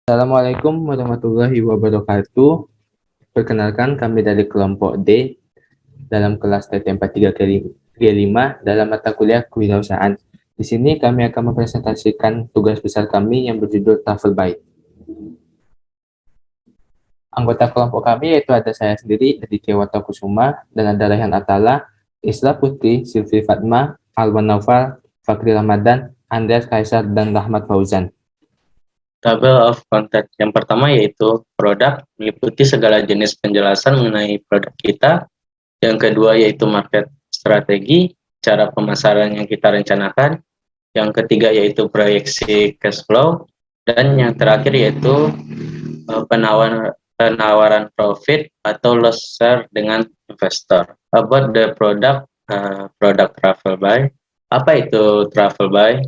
Assalamualaikum warahmatullahi wabarakatuh. Perkenalkan kami dari kelompok D dalam kelas TT43 G5 dalam mata kuliah kewirausahaan. Di sini kami akan mempresentasikan tugas besar kami yang berjudul Travel By. Anggota kelompok kami yaitu ada saya sendiri, Aditya Watakusuma, dan ada Raihan Atala, Isra Putri, Sylvie Fatma, Alwan Naufal, Fakri Ramadan, Andreas Kaisar, dan Rahmat Fauzan. Table of content. Yang pertama yaitu produk, meliputi segala jenis penjelasan mengenai produk kita. Yang kedua yaitu market strategi, cara pemasaran yang kita rencanakan. Yang ketiga yaitu proyeksi cash flow. Dan yang terakhir yaitu penawaran profit atau loss share dengan investor. About the product travel buy. Apa itu travel buy?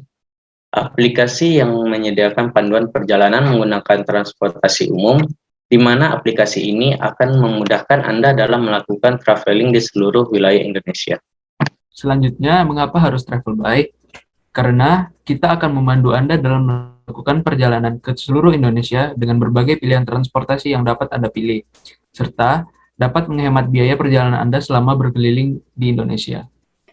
Aplikasi yang menyediakan panduan perjalanan menggunakan transportasi umum, di mana aplikasi ini akan memudahkan Anda dalam melakukan traveling di seluruh wilayah Indonesia. Selanjutnya, mengapa harus travel by? Karena kita akan memandu Anda dalam melakukan perjalanan ke seluruh Indonesia dengan berbagai pilihan transportasi yang dapat Anda pilih, serta dapat menghemat biaya perjalanan Anda selama berkeliling di Indonesia.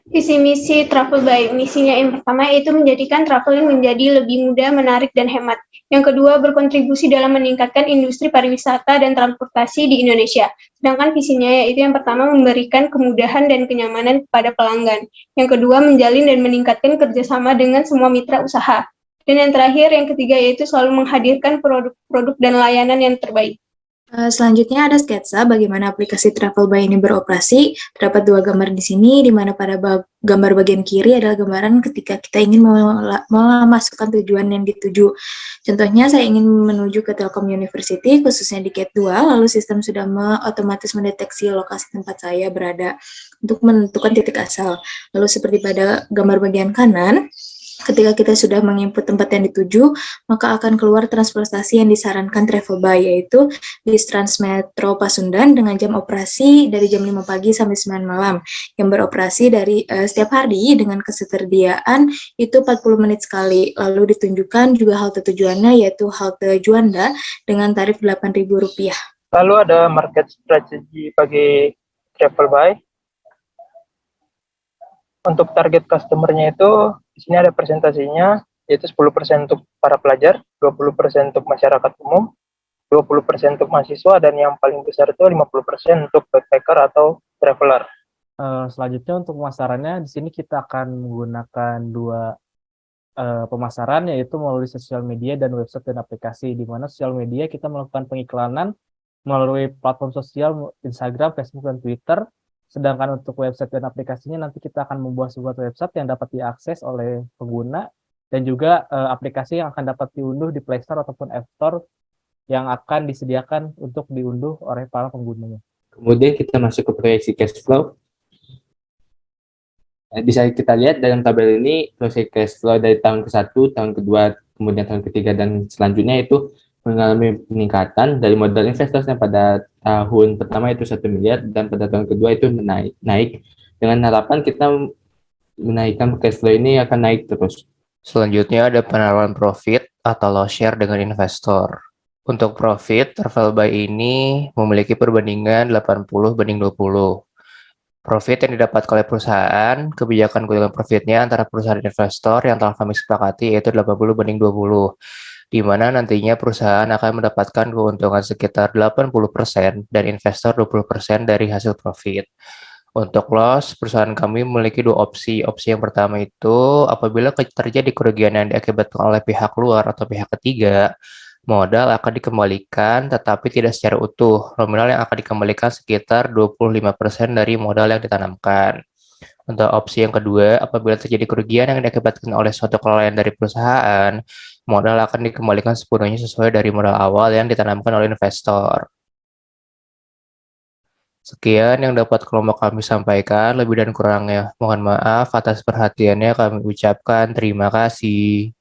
Visi misi Travel By. Misinya yang pertama yaitu menjadikan traveling menjadi lebih mudah, menarik, dan hemat. Yang kedua, berkontribusi dalam meningkatkan industri pariwisata dan transportasi di Indonesia. Sedangkan visinya yaitu yang pertama memberikan kemudahan dan kenyamanan kepada pelanggan. Yang kedua, menjalin dan meningkatkan kerjasama dengan semua mitra usaha. Dan yang terakhir, yang ketiga yaitu selalu menghadirkan produk-produk dan layanan yang terbaik. Selanjutnya ada sketsa bagaimana aplikasi Travel By ini beroperasi. Terdapat dua gambar di sini, di mana pada gambar bagian kiri adalah gambaran ketika kita ingin memasukkan tujuan yang dituju. Contohnya, saya ingin menuju ke Telkom University, khususnya di Gate 2, lalu sistem sudah otomatis mendeteksi lokasi tempat saya berada untuk menentukan titik asal. Lalu seperti pada gambar bagian kanan, ketika kita sudah menginput tempat yang dituju, maka akan keluar transportasi yang disarankan Travel By, yaitu bis Transmetro Pasundan dengan jam operasi dari jam 5 pagi sampai 9 malam, yang beroperasi dari setiap hari dengan ketersediaan itu 40 menit sekali. Lalu ditunjukkan juga halte tujuannya, yaitu halte Juanda dengan tarif Rp8.000. Lalu ada market strategi bagi Travel By. Untuk target customer-nya itu di sini ada presentasinya, yaitu 10% untuk para pelajar, 20% untuk masyarakat umum, 20% untuk mahasiswa, dan yang paling besar itu 50% untuk backpacker atau traveler. Selanjutnya untuk pemasarannya, di sini kita akan menggunakan dua pemasaran, yaitu melalui sosial media dan website dan aplikasi, di mana sosial media kita melakukan pengiklanan melalui platform sosial Instagram, Facebook, dan Twitter. Sedangkan untuk website dan aplikasinya nanti kita akan membuat sebuah website yang dapat diakses oleh pengguna, dan juga aplikasi yang akan dapat diunduh di Play Store ataupun App Store yang akan disediakan untuk diunduh oleh para penggunanya. Kemudian kita masuk ke proyeksi cash flow. Bisa kita lihat dalam tabel ini proyeksi cash flow dari tahun ke-1, tahun kedua, kemudian tahun ketiga, dan selanjutnya itu mengalami peningkatan dari modal investasinya pada tahun pertama itu 1 miliar dan pada tahun kedua itu naik dengan harapan kita menaikkan cash flow ini akan naik terus. Selanjutnya ada penawaran profit atau loss share dengan investor. Untuk profit, Travel By ini memiliki perbandingan 80/20. Profit yang didapatkan oleh perusahaan, kebijakan keuntungan profitnya antara perusahaan dan investor yang telah kami sepakati yaitu 80/20, di mana nantinya perusahaan akan mendapatkan keuntungan sekitar 80% dan investor 20% dari hasil profit. Untuk loss, perusahaan kami memiliki dua opsi. Opsi yang pertama itu apabila terjadi kerugian yang diakibatkan oleh pihak luar atau pihak ketiga, modal akan dikembalikan tetapi tidak secara utuh. Nominal yang akan dikembalikan sekitar 25% dari modal yang ditanamkan. Untuk opsi yang kedua, apabila terjadi kerugian yang diakibatkan oleh suatu kelalaian dari perusahaan, modal akan dikembalikan sepenuhnya sesuai dari modal awal yang ditanamkan oleh investor. Sekian yang dapat kelompok kami sampaikan, lebih dan kurangnya mohon maaf atas perhatiannya kami ucapkan terima kasih.